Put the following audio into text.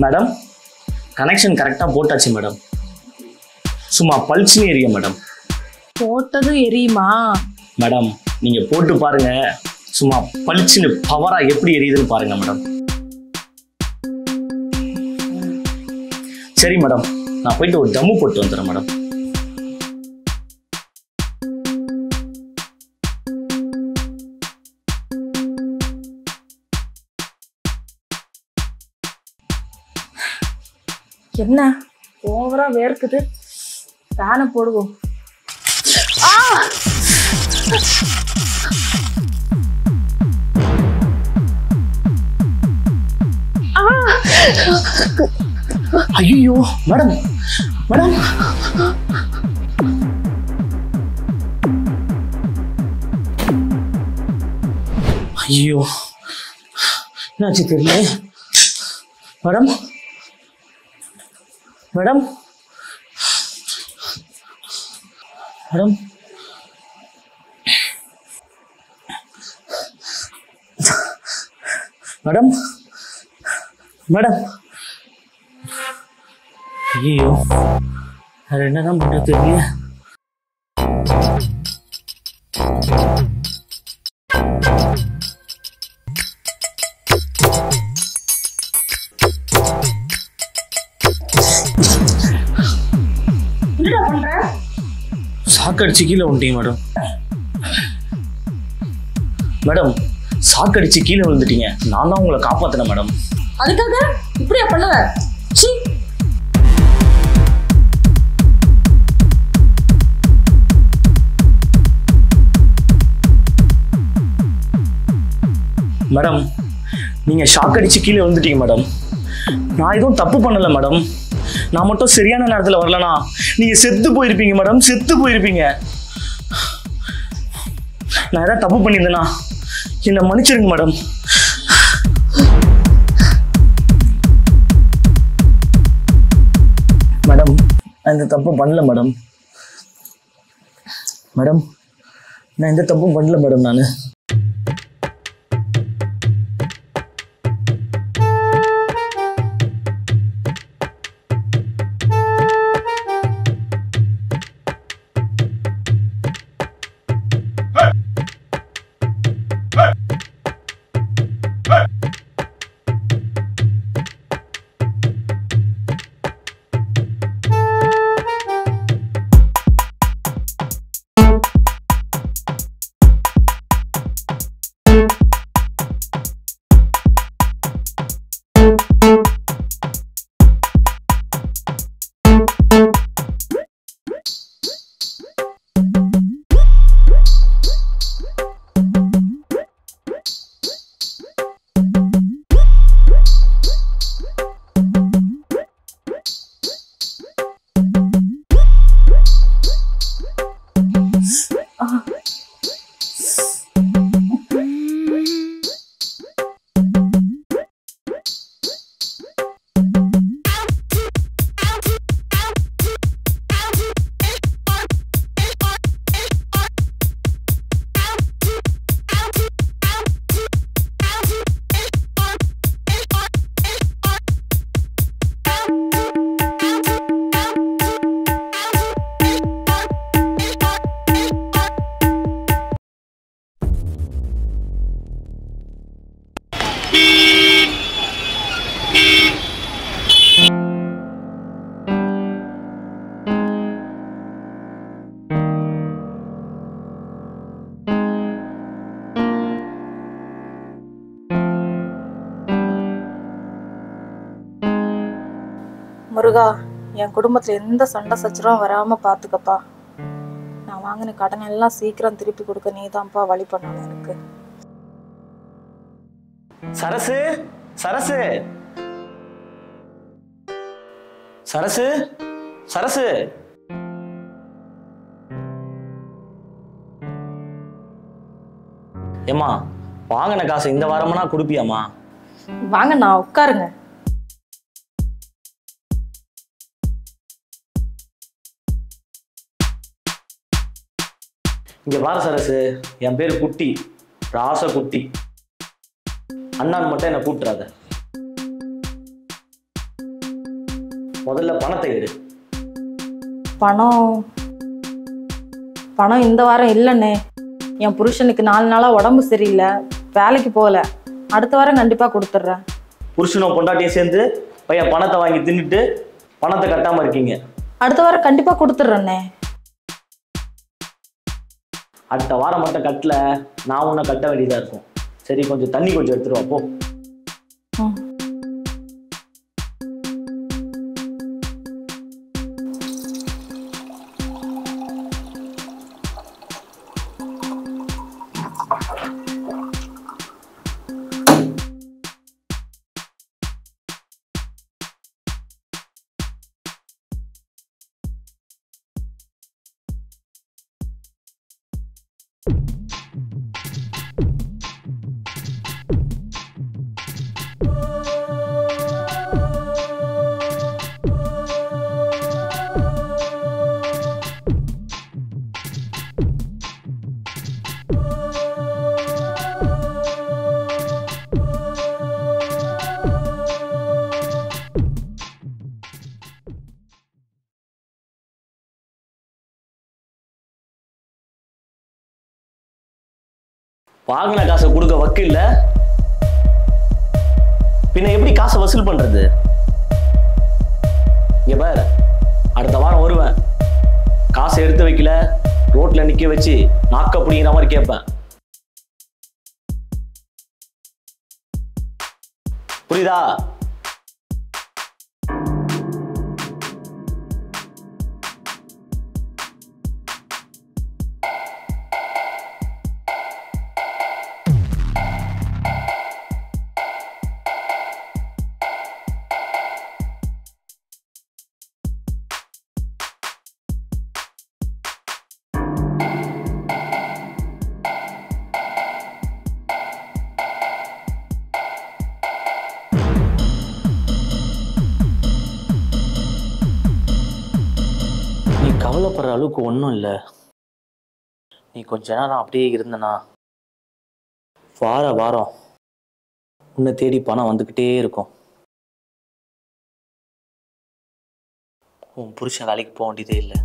Madam connection கரெக்டாக போட்டாச்சு madam. சும்மா பல்ச்சுன்னு எரியும் மேடம். போட்டதும் எரியுமா? மேடம் நீங்கள் போட்டு பாருங்க, சும்மா பளிச்சுன்னு பவராக எப்படி எரியுதுன்னு பாருங்க மேடம். சரி மேடம், நான் போயிட்டு ஒரு தம்மு போட்டு வந்துடுறேன் மேடம். என்ன ஓவரா வேர்க்குது, ஃபேனை போடுவோம். ஐயோ மேடம் மேடம், ஐயோ என்னாச்சு தெரியல madam. Madam madam madam madam, ஐயோ அது என்னதான் பண்றது தெரியல. சாக்கடிச்சு கீழே விட்டீங்க மேடம். மேடம் சாக்கடிச்சு கீழே விழுந்துட்டீங்க, நான் தான் உங்களை காப்பாத்தினேன் மேடம். அதுக்காக இப்படியா பண்ணுவ? மேடம் நீங்க ஷாக் அடிச்சு கீழே விழுந்துட்டீங்க மேடம். நான் எதுவும் தப்பு பண்ணல மேடம். நான் மட்டும் சரியான நேரத்தில் வரலனா நீங்க செத்து போயிருப்பீங்க மேடம், செத்து போயிருப்பீங்க. நான் ஏதாவது தப்பு பண்ணியிருந்தேனா என்னை மன்னிச்சிருங்க மேடம். மேடம் நான் இந்த தப்பு பண்ணல மேடம். மேடம் நான் எந்த தப்பும் பண்ணல மேடம். நான் முருகா, என் குடும்பத்துல எந்த சண்டை சச்சரவும் வராம பாத்துக்கப்பா. நான் வாங்கின கடன் எல்லாம் சீக்கிரம் திருப்பி கொடுக்க நீதான்ப்பா வழி பண்ணணும் எனக்கு. சரசு சரசு சரசு சரசு, ஏமா வாங்கின காசு இந்த வாரம்னா கொடுப்பியாமா? வாங்க நான் உட்காருங்க. இங்க பாரு சரசு, என் பேரு குட்டி, ராச குட்டி. அண்ணான்னு மட்டும் என்ன கூப்பிட்டுறாத. முதல்ல பணத்தை எடு. பணம் பணம் இந்த வாரம் இல்லைண்ணே. என் புருஷனுக்கு 4 நாளா உடம்பு சரியில்லை, வேலைக்கு போகல. அடுத்த வாரம் கண்டிப்பா கொடுத்துட்றேன். புருஷனும் பொண்டாட்டியும் சேர்ந்து பையன் பணத்தை வாங்கி தின்னுட்டு பணத்தை கட்டாம இருக்கீங்க. அடுத்த வாரம் கண்டிப்பா கொடுத்துட்றேண்ணே. அடுத்த வாரம் மட்டும் கட்டல, நான் உன்னை கட்ட வேண்டியதா இருக்கும். சரி, கொஞ்சம் தண்ணி கொஞ்சம் எடுத்துட்டு வா போ. வாங்கின காசை கொடுக்க வக்கில்ல, பின்ன எப்படி காசை வசூல் பண்றது? இங்க பாரு, அடுத்த வாரம் வருவேன். காசை எடுத்து வைக்கல, ரோட்ல நிக்க வச்சு நாக்க பிடிங்கிற மாதிரி கேட்பேன். புரியுதா? கவலைப்படுற அளவுக்கு ஒன்றும் இல்லை. நீ கொஞ்ச நேரம் அப்படியே இருந்தனா வாரம் உன்னை தேடி பணம் வந்துக்கிட்டே இருக்கும். உன் புருஷன் வேலைக்கு போக வேண்டியதே இல்லை.